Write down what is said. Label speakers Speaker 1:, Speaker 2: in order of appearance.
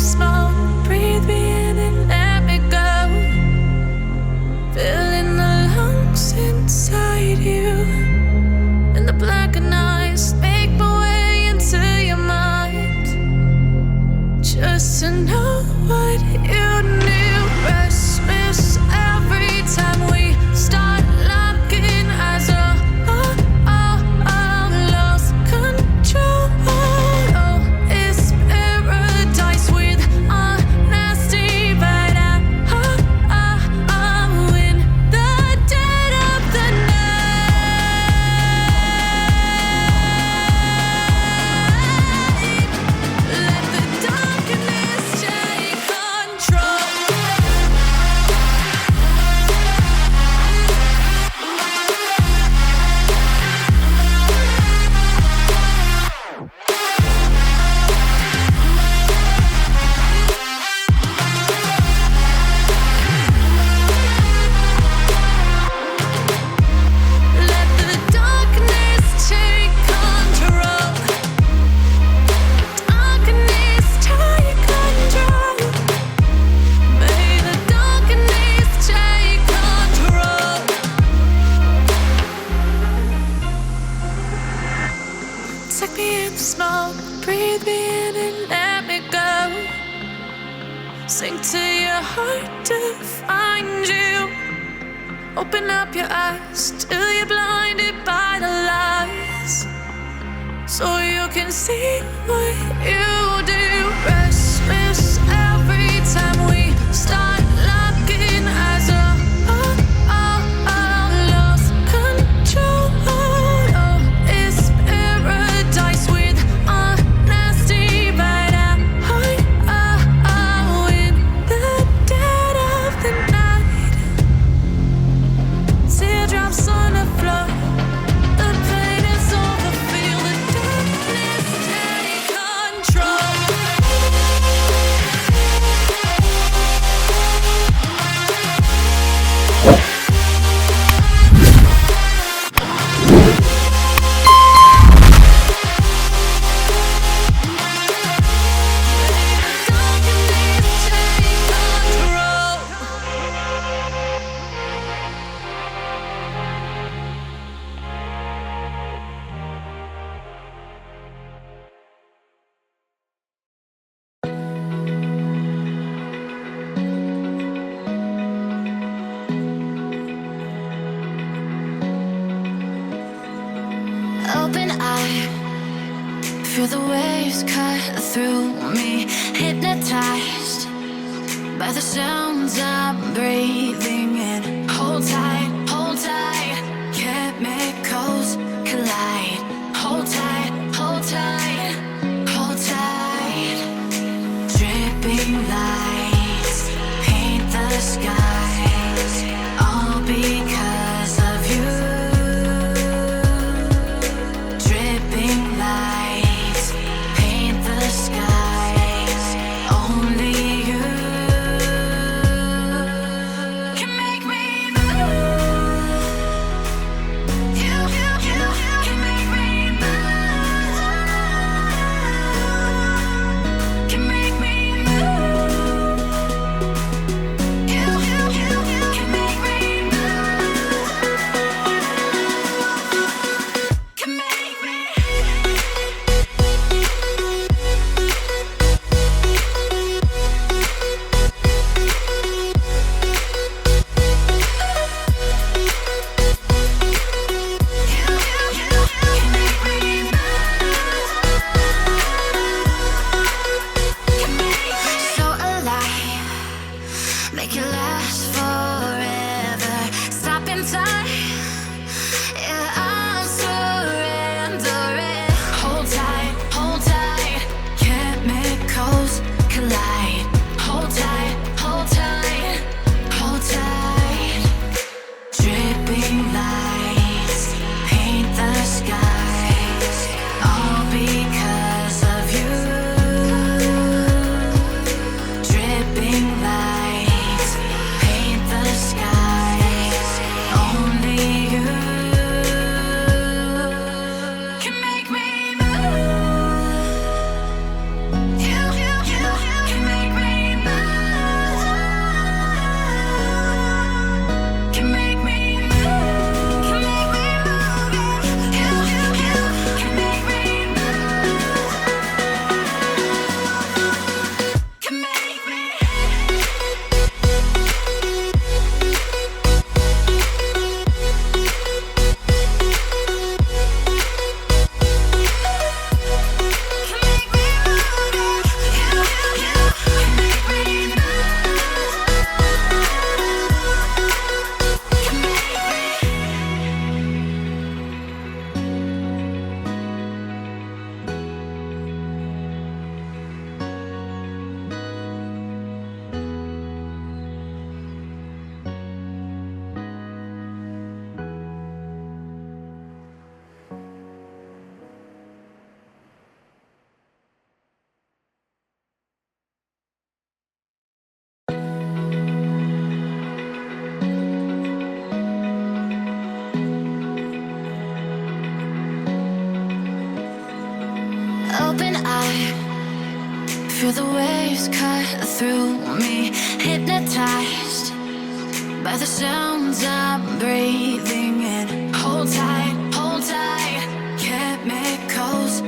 Speaker 1: smoke, breathe me in and let me go. Filling the lungs inside you, and the blackened eyes make my way into your mind. Just to know what you knew. Restless every time we start locking eyes. Lost control. Oh, it's paradise with honesty, but I'm in the dead of the night. Let the darkness take control. Let the darkness take control. Darkness take control. May the darkness take control. Take me in the smoke, breathe me in and let me go. Sink to your heart to find you. Open up your eyes till you're blinded by the lies, so you can see what you do. Restless every time we start locking eyes. Lost control. Oh, it's paradise with honesty, but I'm in the dead of the night. Teardrops on the floor. The pain is over. Feel the darkness take control.
Speaker 2: Open eye, feel the waves cut through me. Hypnotized by the sounds I'm breathing in. Hold tight, chemicals collide. Hold tight, hold tight, hold tight. Dripping lights paint the skies, all because of you. Dripping lights paint the skies, only you can make me move. You can make Open eye, feel the waves cut through me. Hypnotized by the sounds I'm breathing in. Hold tight, chemicals